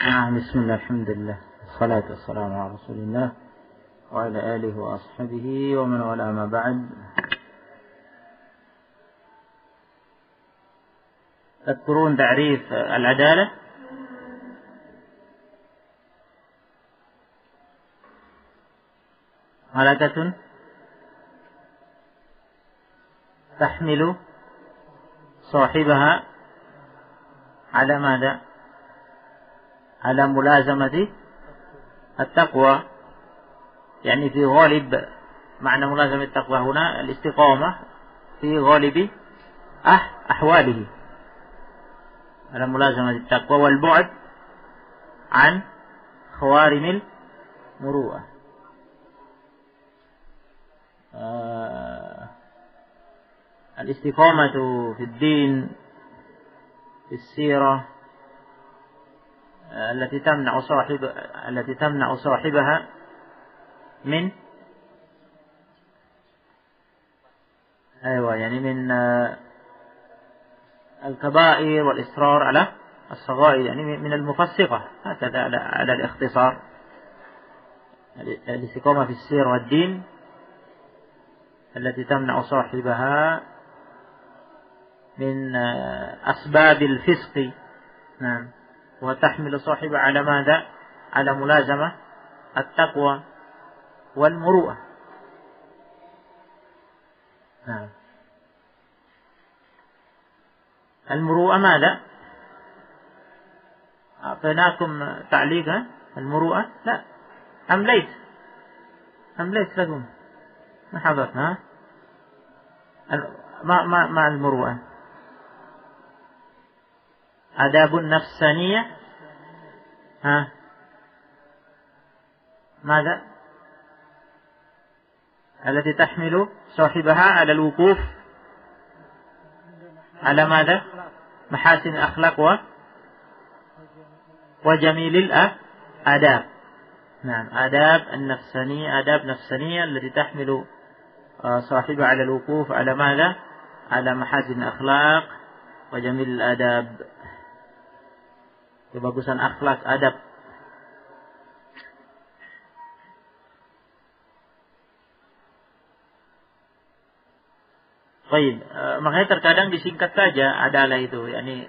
بسم الله الحمد لله والصلاة والسلام على رسول الله وعلى آله وأصحابه ومن والاه ما بعد. تذكرون تعريف العدالة؟ ملكة تحمل صاحبها على ماذا؟ على ملازمة التقوى، يعني في غالب معنى ملازمة التقوى هنا الاستقامة في غالب أحواله، على ملازمة التقوى والبعد عن خوارم المروءة. الاستقامة في الدين، في السيرة التي تمنع صاحبها من من الكبائر والإصرار على الصغائر، يعني من المفسقة، هكذا على الاختصار. الاستقامة في السير والدين التي تمنع صاحبها من أسباب الفسق، نعم، وتحمل صاحبها على ماذا؟ على ملازمة التقوى والمروءة. نعم. المروءة ماذا؟ أعطيناكم تعليقا. المروءة لا، أمليت لكم، ما حضرتنا. ما المروءة؟ آداب نفسانية. ماذا؟ التي تحمل صاحبها على الوقوف على ماذا؟ محاسن الأخلاق وجميل الآداب. نعم، آداب نفسانية التي تحمل صاحبها على الوقوف على ماذا؟ على محاسن الأخلاق وجميل الآداب. Kebagusan akhlak, adab. Baik, makanya terkadang disingkat saja adalah itu, yakni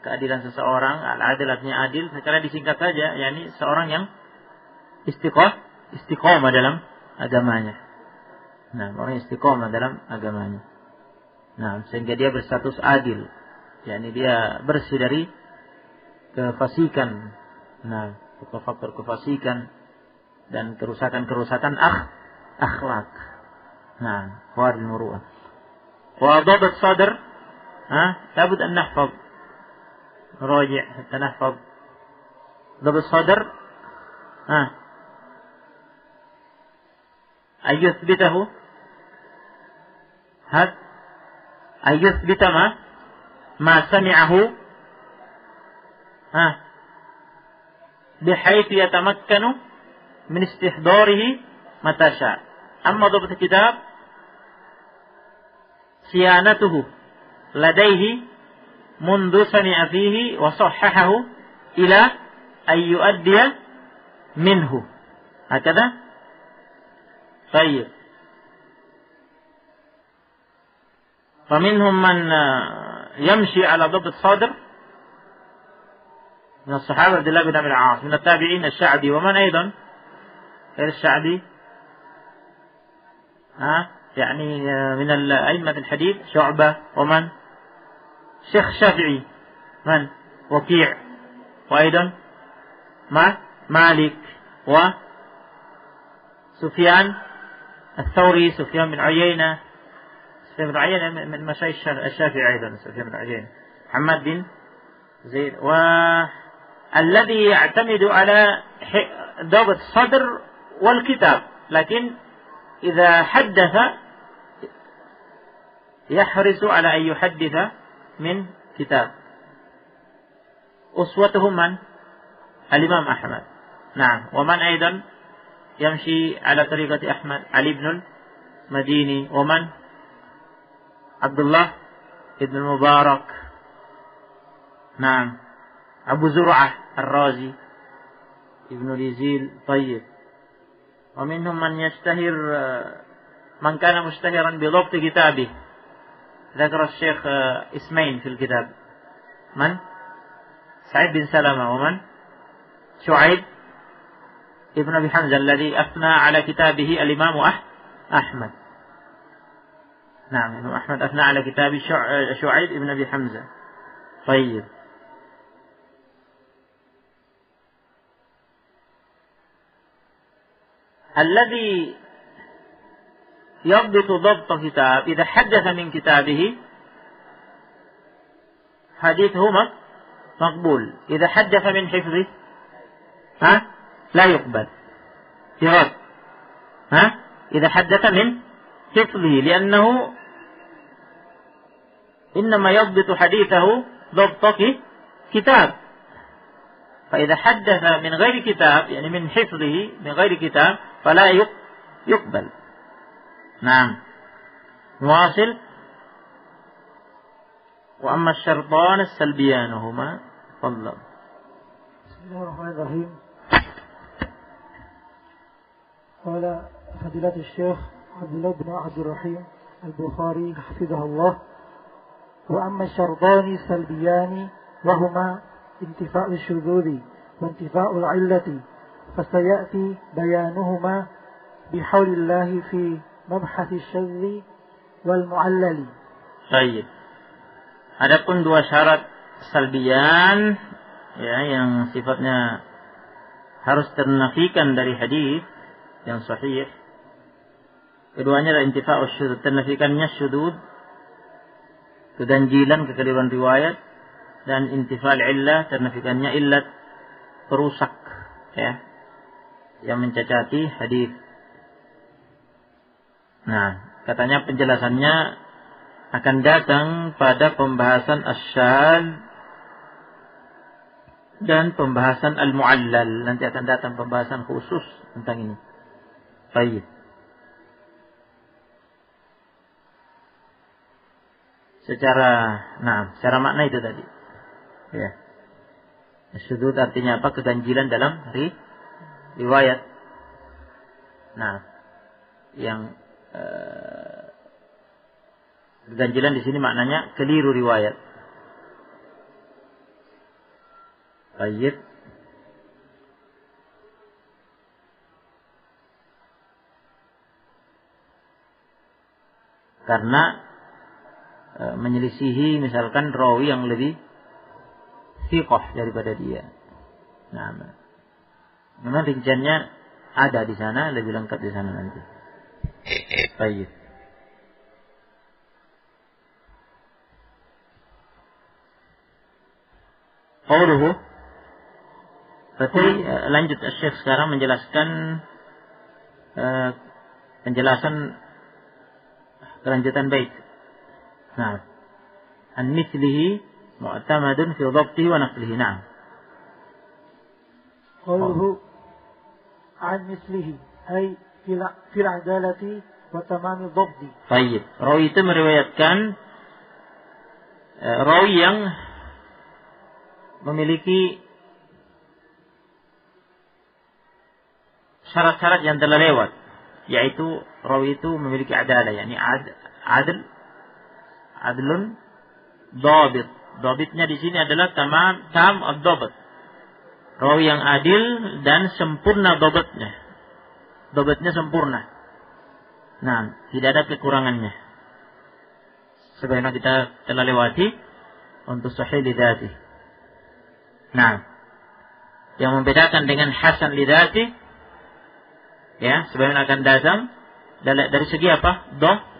keadilan seseorang, al-adalatnya adil, secara disingkat saja, yakni seorang yang istiqomah dalam agamanya. Nah, orang istiqomah dalam agamanya. Nah, sehingga dia berstatus adil, yakni dia bersih dari kefasikan, faktor kefasikan dan kerusakan akhlak. Nah, khawar al-muru'ah. Wa dhabt sadr, labud an nahfaz. راجع حتى نحفظ ضبط الصدر. أن يثبته، أن يثبت ما سمعه بحيث يتمكن من استحضاره متى شاء. أما ضبط الكتاب صيانته لديه منذ سمع فيه وصححه إلى أن يؤدي منه، هكذا. طيب، فمنهم من يمشي على ضبط الصدر من الصحابة عبد الله بن أبي العاص، من التابعين الشعبي، ومن أيضا غير الشعبي، يعني من أئمة الحديث شعبة، ومن شيخ الشافعي، من وكيع، وأيضا مالك وسفيان الثوري، سفيان بن عيينة من مشايخ الشافعي أيضا، سفيان بن عيينة، محمد بن زيد. والذي يعتمد على ضبط الصدر والكتاب، لكن إذا حدث يحرص على أن يحدث من كتاب. أسوتهم من؟ الإمام أحمد. نعم، ومن أيضا يمشي على طريقة أحمد؟ علي بن المديني، ومن؟ عبد الله بن المبارك، نعم، أبو زرعة الرازي، Ibnu Rizil. Tayyib. Wa minhum man yashtahir man kana mushtahiran bi dhabt kitabih. Dzakara Syekh Ismail fil kitab. Man? Sa'id bin Salamah wa man? Syu'aib ibn Abi Hamzah alladhi afna ala kitabihi al-Imam Ahmad. Naam, Imam Ahmad afna ala kitab Syu'aib ibn Abi Hamzah. Tayyib. الذي يضبط ضبط كتاب إذا حدث من كتابه حديثه مقبول إذا حدث من حفظه لا يقبل في رد إذا حدث من حفظه لأنه إنما يضبط حديثه ضبط كتاب فإذا حدث من غير كتاب يعني من حفظه من غير كتاب فلا يقبل. نعم. نواصل. وأما الشرطان السلبيان هما تفضل. بسم الله الرحمن الرحيم. قال فضيلة الشيخ عبد الله بن عبد الرحيم البخاري حفظه الله: وأما الشرطان السلبيان وهما انتفاء الشذوذ وانتفاء العلة فسيأتي بيانهما بحول الله في مبحث الشذ والمعلل. Baik. Adapun dua syarat salbiyan ya yang sifatnya harus ternafikan dari hadis yang sahih. Keduanya adalah intifa'us syudud, ternafikannya syudud, keganjilan, kekeliruan riwayat, dan intifal illah, ternafikannya illat, perusak ya yang mencacati hadis. Nah, katanya penjelasannya akan datang pada pembahasan asyad dan pembahasan al-mu'allal. Nanti akan datang pembahasan khusus tentang ini. Baik. Secara makna itu tadi. Ya. Syudud artinya apa? Keganjilan dalam riwayat. Nah, yang keganjilan di sini maknanya keliru riwayat. Baik. Karena menyelisihi misalkan rawi yang lebih thiqah daripada dia. Nah, memang rinciannya ada di sana, lebih lengkap di sana nanti. Baik. Qauluhu. Berarti lanjut Syekh sekarang menjelaskan penjelasan kelanjutan bait. Nah, an mithlihi mu'tamadun fi dhabtihi wa naqlihi. Naam. Qauluhu an mithlihi ay fil adalati wa tamam dhabti. Baik. Rawi itu meriwayatkan rawi yang memiliki syarat-syarat yang telah lewat, yaitu rawi itu memiliki adalah, yakni adlun dhabit. Dhabitnya di sini adalah tam ad-dhabt. Rawi yang adil dan sempurna dhabitnya. Dhabitnya sempurna. Nah, tidak ada kekurangannya. Sebagaimana kita telah lewati untuk sahih lidzati. Nah, yang membedakan dengan hasan lidzati ya, sebagaimana akan datang dari segi apa?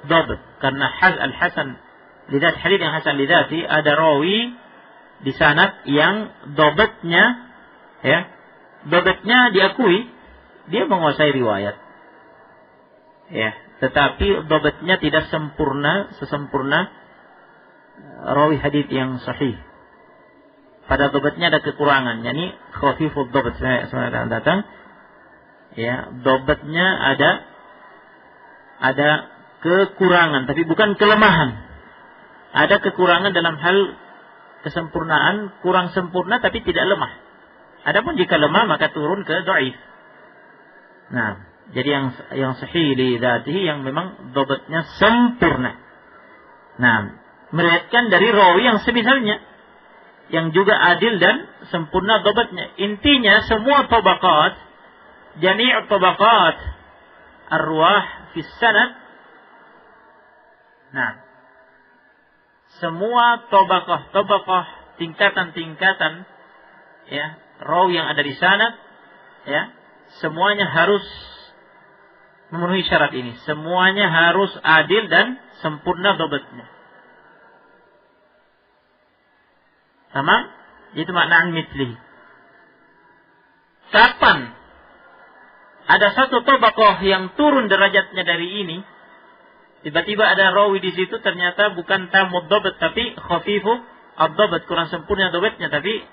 Dhabit. Karena al-hasan lidzat hadits yang hasan lidzati ada rawi di sanad yang dhabitnya ya, dhabitnya diakui dia menguasai riwayat. Ya, tetapi dhabitnya tidak sesempurna rawi hadits yang sahih. Pada dhabitnya ada kekurangan, yakni khafifud dhabt sebenarnya akan datang. Ya, dhabitnya ada kekurangan, tapi bukan kelemahan. Ada kekurangan dalam hal kesempurnaan, kurang sempurna tapi tidak lemah. Adapun jika lemah maka turun ke dhaif. Nah, jadi yang sahih li dzatihi yang memang dhabatnya sempurna. Nah, meriwayatkan dari rawi yang semisalnya yang juga adil dan sempurna dhabatnya. Intinya semua tabaqat, jami' tabaqat ar-ruwah fi sanad. Nah, semua tabaqah tingkatan-tingkatan ya, rawi yang ada di sanad ya, semuanya harus memenuhi syarat ini. Semuanya harus adil dan sempurna dhabatnya. Tamam? Itu makna mithli. Kapan ada satu tabaqah yang turun derajatnya dari ini, tiba-tiba ada rawi di situ ternyata bukan tamud dhabat tapi khafifu ad-dhabat, kurang sempurna dhabatnya, tapi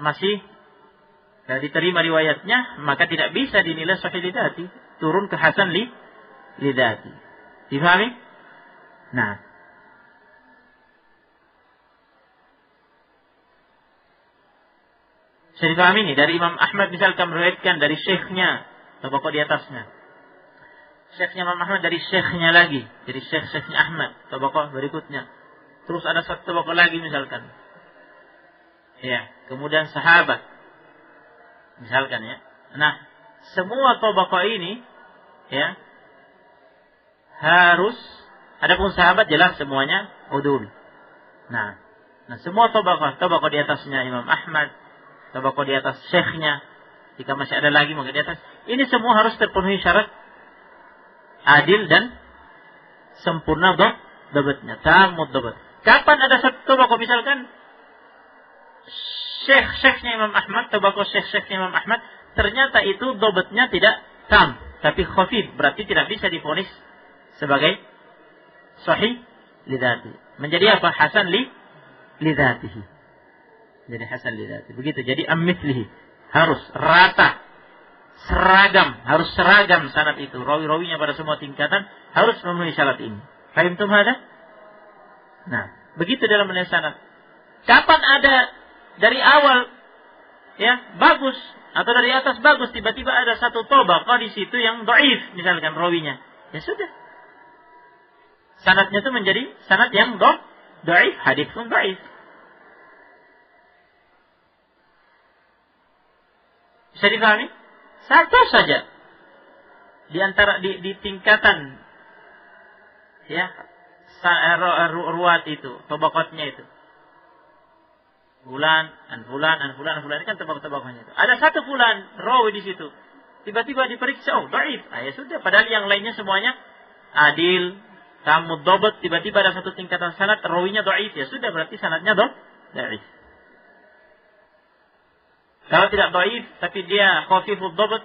masih diterima riwayatnya, maka tidak bisa dinilai sahih lidzati, turun ke hasan lidzati. Difahami? Nah, bisa difahami ini dari Imam Ahmad misalkan meriwayatkan dari syekhnya atau pokok di atasnya. Syekhnya Imam Ahmad dari syekhnya lagi, dari syekhnya Ahmad atau pokok berikutnya. Terus ada satu pokok lagi misalkan. Ya, kemudian sahabat. Misalkan ya. Nah, semua tabaqah ini ya harus, adapun sahabat jelas semuanya udul. Nah, semua tabaqah di atasnya Imam Ahmad, tabaqah di atas syekhnya, jika masih ada lagi maka di atas. Ini semua harus terpenuhi syarat adil dan sempurna dhabatnya, tamud dhabat. Kapan ada satu tabaqah misalkan syekhnya Imam Ahmad, tabaqah syekhnya Imam Ahmad, ternyata itu dhabatnya tidak tam, tapi khafif, berarti tidak bisa divonis sebagai sahih lidzati. Menjadi apa? Hasan lidzatihi. Jadi hasan lidzati. Begitu. Jadi amithlihi. Harus rata, harus seragam sanad itu. Rawi-rawinya pada semua tingkatan harus memenuhi syarat ini. Fahimtum hada? Nah, begitu dalam menilai sanad. Kapan ada dari awal ya bagus atau dari atas bagus, tiba-tiba ada satu tabaqah di situ yang dhaif misalkan rawinya, ya sudah, sanadnya itu menjadi sanad yang dhaif, hadis pun dhaif. Bisa dipahami? Satu saja di antara di tingkatan ya ruwat itu, tabaqatnya itu. Fulan, an fulan ini kan tabaqahnya itu. Ada satu fulan rawi di situ. Tiba-tiba diperiksa, oh dhaif. Ya sudah, padahal yang lainnya semuanya adil, tamud dhabat, tiba-tiba ada satu tingkatan sanad rawinya dhaif. Ya sudah, berarti sanadnya dhaif. Kalau tidak dhaif tapi dia khafifud dhabat,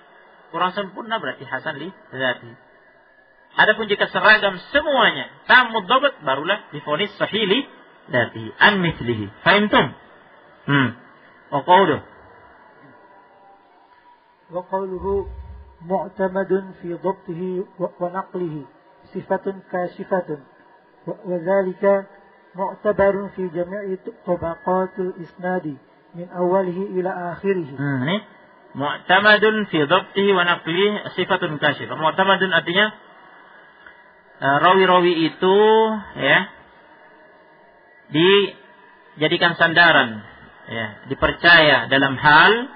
kurang sempurna, berarti hasan li dzati. Adapun jika seragam semuanya tamud dhabat, barulah divonis sahih li dzati an mithlihi. Fahimtum? وقوله معتمد في ضبطه ونقله صفة كاشفة وذلك معتبر في جميع طبقات الإسناد من أوله إلى آخره. معتمد في ضبطه ونقله صفة كاشفة. معتمد artinya rawi-rawi itu ya dijadikan sandaran, ya, dipercaya dalam hal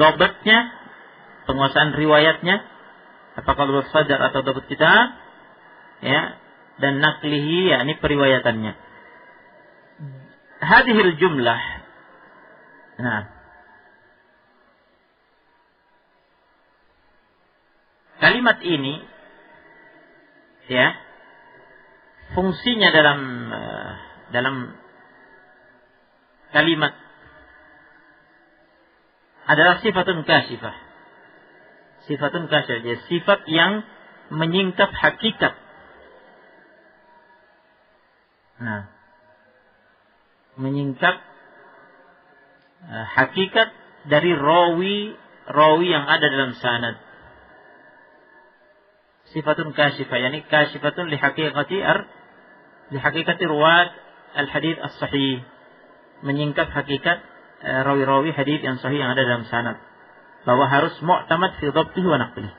dhabatnya, penguasaan riwayatnya, apakah dhabat sadar atau dhabat kitab, ya, dan naklihi, ya, ini periwayatannya. Hadhil jumlah. Nah, kalimat ini, ya, fungsinya dalam kalimat adalah sifatun kasyifah. Sifatun kasyifah, jadi sifat yang menyingkap hakikat. Nah, menyingkap hakikat dari rawi yang ada dalam sanad. Sifatun kasyifah, yani kasyifatun li hakikati ruwat al-hadits as-sahih. Menyingkap hakikat rawi-rawi hadis yang sahih yang ada dalam sanad, bahwa harus mu'tamad fi dhabtihi wa naqlihi.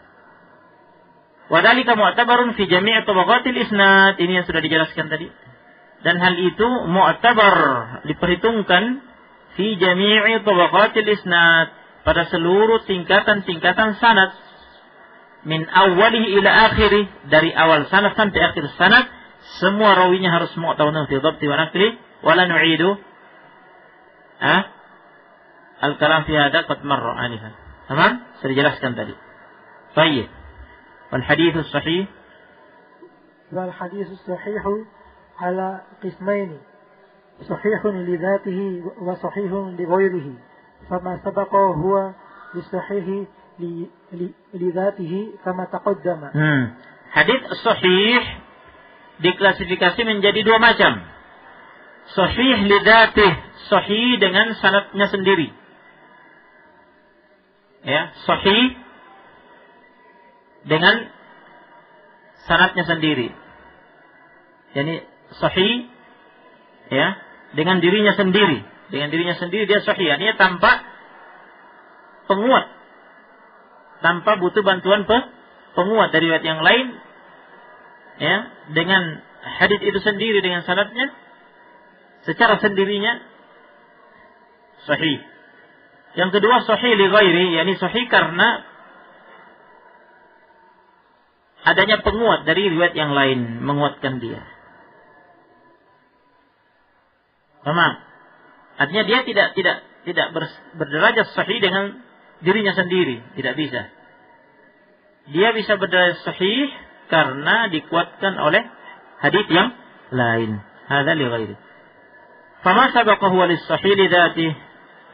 Wa dzalika mu'tabarun fi jami' tabaqatil isnad, ini yang sudah dijelaskan tadi. Dan hal itu mu'tabar, diperhitungkan fi jami'i tabaqatil isnad, pada seluruh tingkatan-tingkatan sanad, min awwalihi ila akhirih, dari awal sanad sampai akhir sanad, semua rawinya harus mu'tamadun fi dhabti wa naqli, wa la nu'idu al-kalam fi hadha qad marra anifan. Tamam? Sudah dijelaskan tadi. Baik. Wal hadits sahih, wal hadits sahih ala qismain, sahihun li dhatihi wa sahihun li ghairihi. Fama sabaqa huwa li sahih li dhatihi kama taqaddama. Hadits sahih diklasifikasi menjadi dua macam. Sahih li dzatih, sahih dengan sanadnya sendiri. Ya, sahih dengan sanadnya sendiri. Yani sahih ya, dengan dirinya sendiri. Dengan dirinya sendiri dia sahih, artinya tanpa penguat. Tanpa butuh bantuan penguat dari riwayat yang lain. Ya, dengan hadis itu sendiri dengan sanadnya secara sendirinya sahih. Yang kedua sahih li ghairi, yakni sahih karena adanya penguat dari riwayat yang lain menguatkan dia. Paham? Artinya dia tidak berderajat sahih dengan dirinya sendiri, tidak bisa. Dia bisa berderajat sahih karena dikuatkan oleh hadis yang lain. Hadza li ghairi. Fama sabaqa huwa lis-sahih li dzatihi,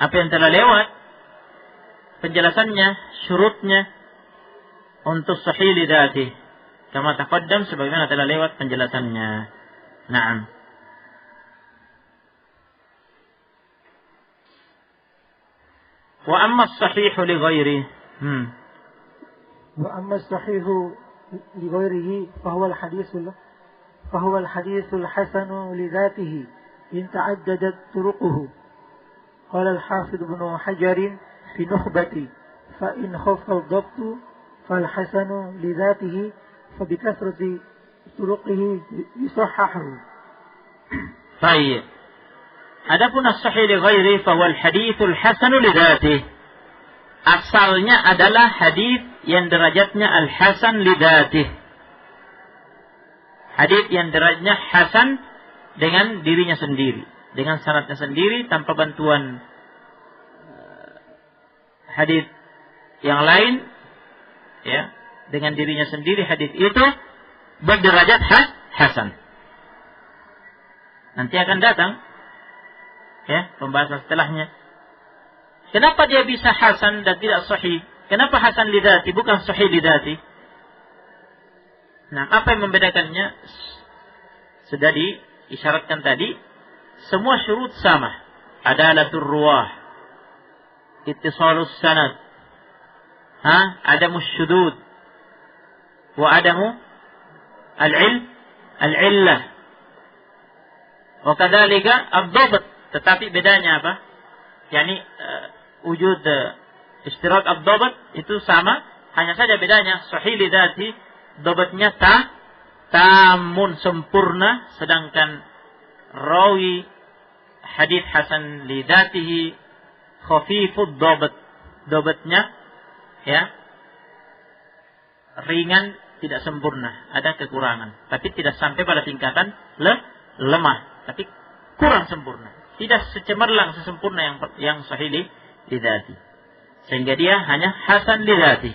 apa yang telah lewat penjelasannya, syurutnya untuk sahih li dzatihi, kama taqaddam, sebagaimana telah lewat penjelasannya. Naam. Wa amma as-sahih li ghairihi. Wa amma as-sahih li ghairihi fahuwa al-hadits al-hasan li dzatihi in ta'addadat turuquhu. قال الحافظ ابن حجر في نخبة فإن خف الضبط فالحسن لذاته فبكثرة طرقه يصححه. طيب. Adapun as-sahih li ghairi fa huwa al-haditsul hasan li dzatihi. Asalnya adalah hadis yang derajatnya al-hasan li dzatihi. Hadis yang derajatnya hasan dengan dirinya sendiri, dengan sanadnya sendiri tanpa bantuan hadis yang lain, ya, dengan dirinya sendiri hadis itu berderajat hasan. Nanti akan datang ya pembahasan setelahnya. Kenapa dia bisa hasan dan tidak sahih? Kenapa hasan li dzati bukan sahih li dzati? Nah, apa yang membedakannya? Sudah diisyaratkan tadi, semua syurut sama. Adalatur ruwah, ittisalus sanad, adamus syudud, wa adamu al-illah, wa kadzalika ad-dhabt. Tetapi bedanya apa? Yani wujud istirat ad-dhabt itu sama, hanya saja bedanya sahih li dzati dhabatnya tamun sempurna, sedangkan rawi hadis hasan li dzatihi khafifud dhabt, dhabatnya ya ringan, tidak sempurna, ada kekurangan, tapi tidak sampai pada tingkatan lemah, tapi kurang sempurna, tidak secemerlang sesempurna yang sahih li dzati, sehingga dia hanya hasan li dzati.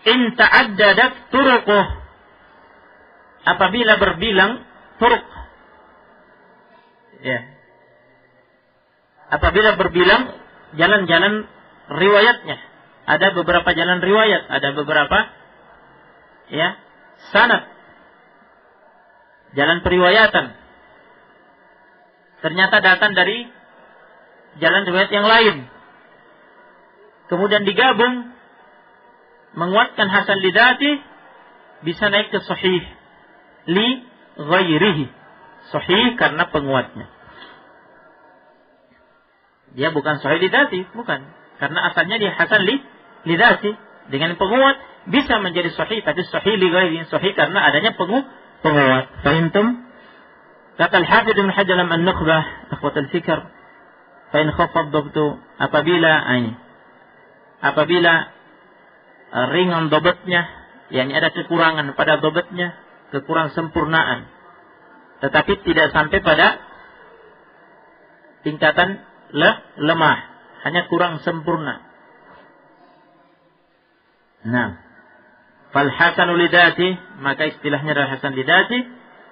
In ta'addadat turuquh, apabila berbilang turuq, ya, apabila berbilang jalan-jalan riwayatnya, ada beberapa jalan riwayat, ada beberapa ya sanad, jalan periwayatan, ternyata datang dari jalan riwayat yang lain, kemudian digabung menguatkan hasan li dzati, bisa naik ke sahih li ghairihi, sahih karena penguatnya. Dia bukan sahih lidati, bukan. Karena asalnya dia hasan lidati. Dengan penguat bisa menjadi sahih, tapi sahih li ghairi sahih karena adanya penguat. Fahimtum? Kata Al-Hafidz Ibnu Hajar dalam An-Nukhbah, akhwatul fikr, fa in khaffad dhabtu, apabila ringan dhabatnya, yakni ada kekurangan pada dhabatnya, kekurangan sempurnaan, tetapi tidak sampai pada tingkatan lemah, hanya kurang sempurna. Nah, fal hasanu lidati, maka istilahnya adalah hasan lidati,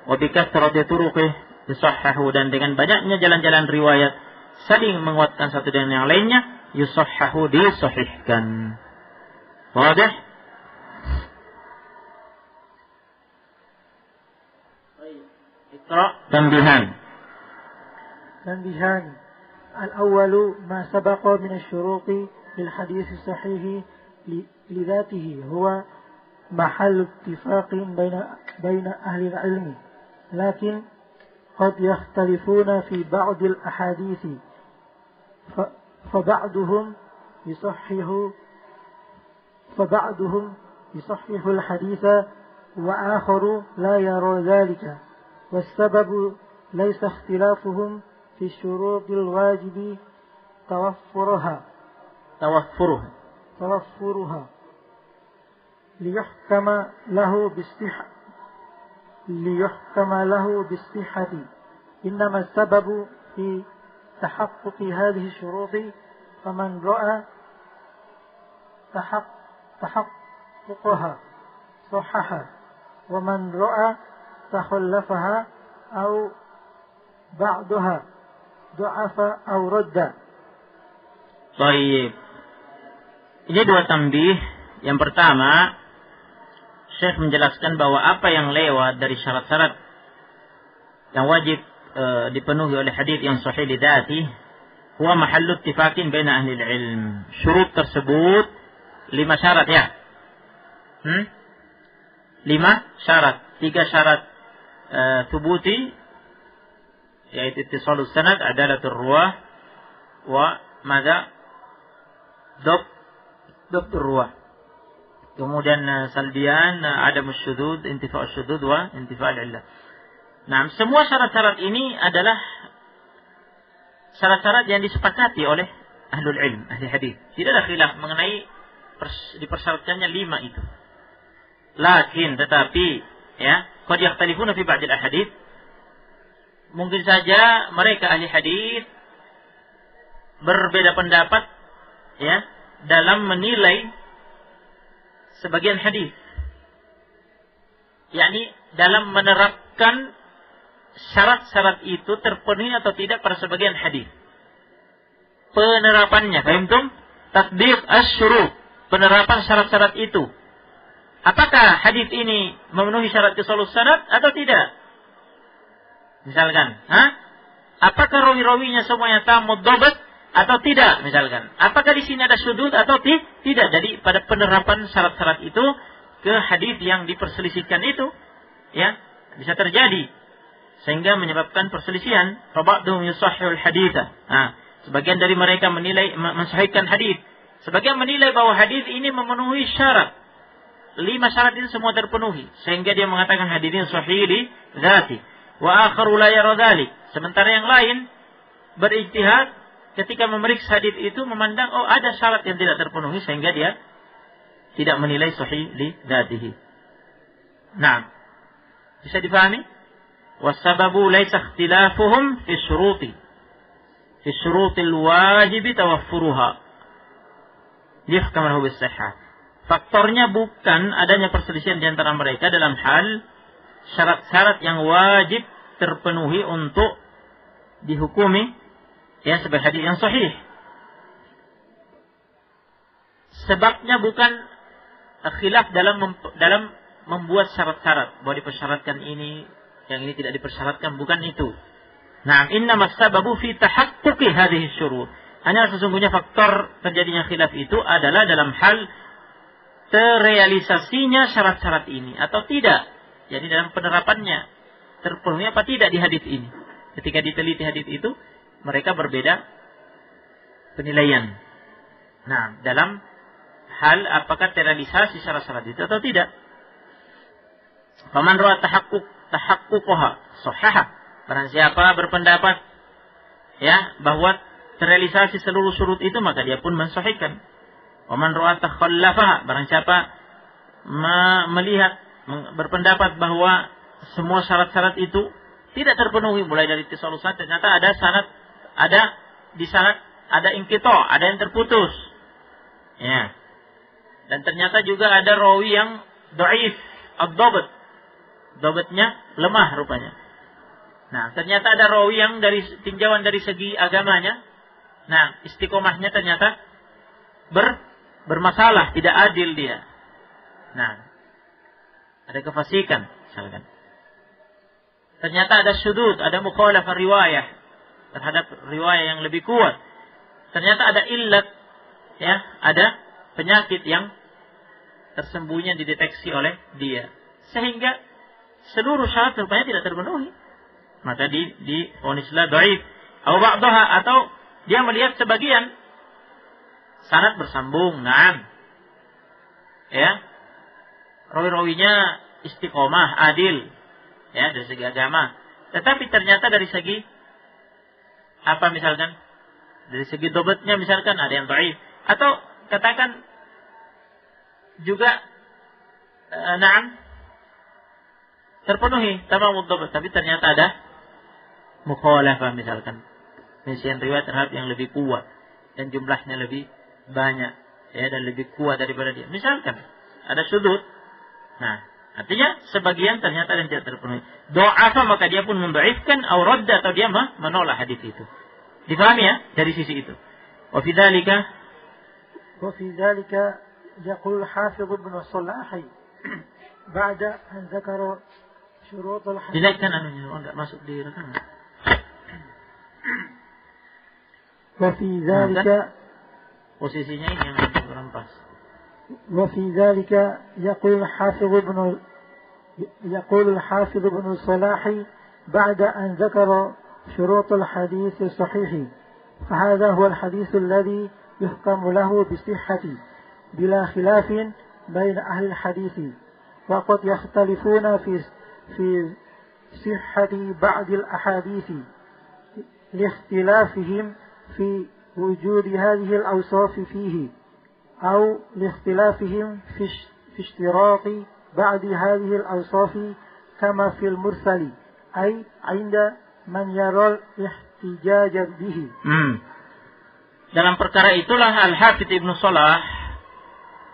wa bi kathrati turuqih yusahhahu, dan dengan banyaknya jalan-jalan riwayat saling menguatkan satu dengan yang lainnya, yusahhahu, disahihkan. Wadah? Iqra tanbihan. Al-awwalu ma sabaqa min asy-syuruti lil hadits as-sahih لذاته هو محل اتفاق بين أهل العلم، لكن قد يختلفون في بعض الأحاديث، فبعضهم يصحح الحديث وآخر لا يرى ذلك، والسبب ليس اختلافهم في الشروط الواجب توفرها ليحكم له بالصحة، إنما السبب في تحقق هذه الشروط، فمن رأى تحققها صحها، ومن رأى تخلفها أو بعضها ضعف أو رد. Baik. Ini dua tambih. Yang pertama, Syekh menjelaskan bahwa apa yang lewat dari syarat-syarat yang wajib dipenuhi oleh hadis yang sahih lidati, huwa mahallu ittifaqin baina ahli ilm. Syurut tersebut 5 syarat ya. 5 syarat. 3 syarat thubuti, yaitu ittisalus sanad, adalatur ruwah, wa madza dabtur ruwah. Kemudian salbian, adamus syudud, intifa'us syudud wa intifa'al illah. Nah, semua syarat-syarat ini adalah syarat-syarat yang disepakati oleh ahlul ilm, ahli hadis. Tidak ada khilaf mengenai dipersyaratkannya 5 itu. Lakin tetapi ya, qad yakhtalifuna fi ba'dil ahadits. Mungkin saja mereka ahli hadis berbeda pendapat ya dalam menilai sebagian hadis, yakni dalam menerapkan syarat-syarat itu terpenuhi atau tidak pada sebagian hadis. Penerapannya, fahimtum? Tatbiq asy-syurut, penerapan syarat-syarat itu. Apakah hadis ini memenuhi syarat isalus sanad atau tidak? Misalkan, apakah rawi-rawinya semuanya tamud dhabt atau tidak, misalkan. Apakah di sini ada syudud atau tidak? Jadi pada penerapan syarat-syarat itu ke hadis yang diperselisihkan itu, ya, bisa terjadi sehingga menyebabkan perselisihan. Faba'dhum yusahhihul haditsa. Sebagian dari mereka menilai mensahihkan hadis. Sebagian menilai bahwa hadis ini memenuhi syarat. 5 syarat itu semua terpenuhi sehingga dia mengatakan hadis ini sahih li dzati. Wa akharu la yara dzalik. Sementara yang lain berijtihad ketika memeriksa hadis itu memandang ada syarat yang tidak terpenuhi sehingga dia tidak menilai sahih li dzatihi. Nah, bisa dipahami? Wasababu laisa ikhtilafuhum fi syuruti. Fi syurutil wajibi tawaffuruha. Liyahkam lahu bis-sihhah. Faktornya bukan adanya perselisihan di antara mereka dalam hal syarat-syarat yang wajib terpenuhi untuk dihukumi ya sebagai hadis yang sahih. Sebabnya bukan khilaf dalam membuat syarat-syarat bahwa dipersyaratkan ini, yang ini tidak dipersyaratkan, bukan itu. Nah, innamas sababu fi tahaqquqi hadhihi syurut. Hanya sesungguhnya faktor terjadinya khilaf itu adalah dalam hal terrealisasinya syarat-syarat ini atau tidak. Jadi dalam penerapannya terpenuhi apa tidak di hadis ini. Ketika diteliti hadis itu, mereka berbeda penilaian. Nah, dalam hal apakah terrealisasi syarat-syarat itu atau tidak. Faman ra'a tahaqquqaha sahhaha. Barang siapa berpendapat ya bahwa terrealisasi seluruh syurut itu, maka dia pun mensahihkan. Waman ra'a takhallafaha. Barang siapa melihat berpendapat bahwa semua syarat-syarat itu tidak terpenuhi, mulai dari ittisalus sanad, ternyata di sanad ada inqita', ada yang terputus. Ya. Dan ternyata juga ada rawi yang dhaif, ad-dhabt. Dhabatnya lemah rupanya. Nah, ternyata ada rawi yang dari tinjauan dari segi agamanya, nah, istiqomahnya ternyata bermasalah, tidak adil dia. Nah, ada kefasikan misalkan. Ternyata ada syudud, ada mukhalafah riwayah terhadap riwayah yang lebih kuat. Ternyata ada illat, ya, ada penyakit yang tersembunyi dideteksi oleh dia, sehingga seluruh syarat rupanya tidak terpenuhi. Maka divonislah dhaif atau ba'daha, atau dia melihat sebagian sanad bersambung, na'am. Ya. Rawi-rawinya istiqomah, adil, ya, dari segi agama. Tetapi ternyata dari segi apa misalkan? Dari segi dobatnya misalkan ada yang dhaif, atau katakan juga na'am terpenuhi tamamud dhabt, tapi ternyata ada mukhalafah misalkan. Misian riwayat terhadap yang lebih kuat dan jumlahnya lebih banyak, ya, dan lebih kuat daripada dia. Misalkan ada sudut. Nah, artinya sebagian ternyata yang tidak terpenuhi. Dha'afa, maka dia pun mendhaifkan, atau radda, atau dia menolak hadis itu. Difahami ya dari sisi itu. Wa fi dzalika yaqul al-Hafiz Ibn Salah ba'da an dzakara syurut al-hadis. Dinaikkan anunya, enggak masuk di rekaman. Wa fi dzalika, posisinya ini yang kurang pas. وفي ذلك يقول الحافظ ابن الصلاح بعد أن ذكر شروط الحديث الصحيح، فهذا هو الحديث الذي يحكم له بالصحة بلا خلاف بين أهل الحديث، وقد يختلفون في صحة بعض الأحاديث لاختلافهم في وجود هذه الأوصاف فيه، أو لاختلافهم في اشتراط بعض هذه الأوصاف كما في المرسل، أي عند من يرى الاحتجاج به. Dalam perkara itulah Al-Hafidz Ibnu Salah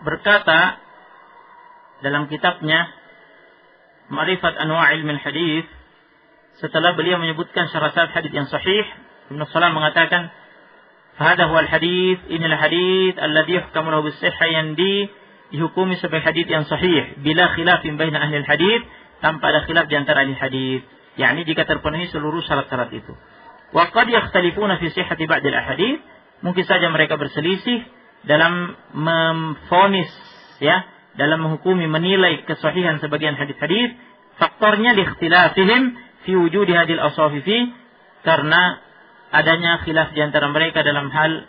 berkata dalam kitabnya Ma'rifat Anwa'il min Hadits, setelah beliau menyebutkan syarat-syarat hadits yang sahih, Ibnu Salah mengatakan, "Hada huwa al-hadits, inilah hadits alladhi yuhkamu lahu bis-sihhah, yang dihukumi sebagai hadits yang sahih bila khilafin baina ahli al-hadits, tanpa ada khilaf di antara ahli hadits, yakni jika terpenuhi seluruh syarat-syarat itu. Wa qad yakhtalifuna fi sihhati ba'd al-ahadits, mungkin saja mereka berselisih dalam memvonis, ya, dalam menghukumi, menilai kesahihan sebagian hadits-hadits. Faktornya liikhtilafihim fi wujudi hadil awsafi fi, karena adanya khilaf di antara mereka dalam hal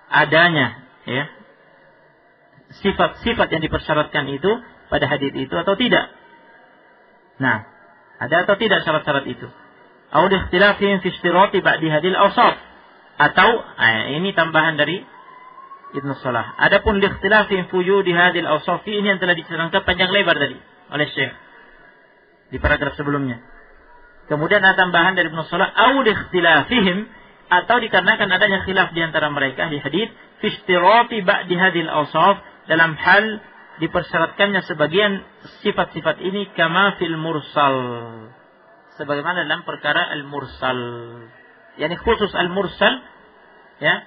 adanya, ya, sifat-sifat yang dipersyaratkan itu pada hadits itu atau tidak. Nah, ada atau tidak syarat-syarat itu? Au ikhtilafihim fi ishtirati ba'di hadil awsaf, atau ini tambahan dari Ibnu Salah. Adapun ikhtilafihim fi wujudi hadil awsaf, ini yang telah diterangkan panjang lebar tadi oleh Syekh di paragraf sebelumnya. Kemudian ada tambahan dari Ibnu Salah, au ikhtilafihim, atau dikarenakan adanya khilaf di antara mereka di hadis, fi ishtirati ba'di hadil awsaf, dalam hal dipersyaratkannya sebagian sifat-sifat ini, kama fil mursal, sebagaimana dalam perkara al-mursal. Yani khusus al-mursal, ya,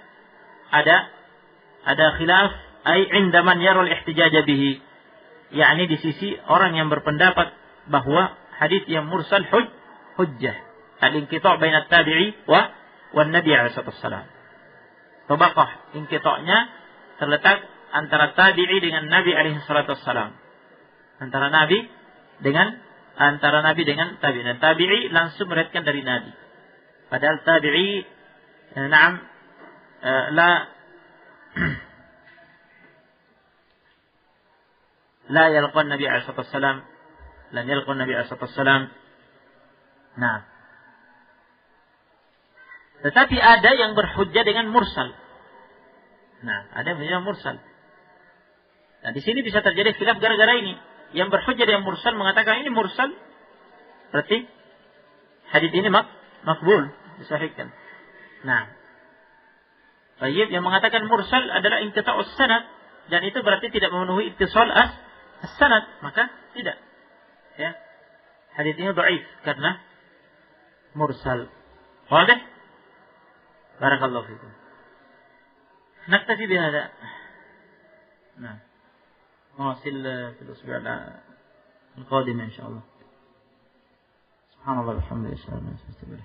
ada khilaf, ai inda man yara al-ihtijaj bihi, yakni di sisi orang yang berpendapat bahwa hadis yang mursal hujjah, al-inqita' baina at-tabi'i wa nabi alaihi wasallam. Tabaqah inqita'nya terletak antara tabi'i dengan nabi alaihi wasallam. Antara nabi dengan tabi'i. Dan tabi'i langsung meriwayatkan dari nabi. Padahal tabi'i لا يلقى النبي عليه الصلاة والسلام لن يلقى النبي عليه الصلاة والسلام. Nah, tetapi ada yang berhujjah dengan mursal. Nah, ada yang berhujjah mursal. Nah, di sini bisa terjadi khilaf gara-gara ini. Yang berhujjah dengan mursal mengatakan ini mursal, berarti hadis ini makbul, disahihkan. Nah, baik, yang mengatakan mursal adalah inqita'us sanad, dan itu berarti tidak memenuhi ittisal as-sanad, maka tidak. Ya. Hadis ini dhaif karena mursal. Wadah? Barakallahu fikum. Naktafi bihada. Nah. نواصل في الأسبوع القادم إن شاء الله. سبحان الله والحمد لله.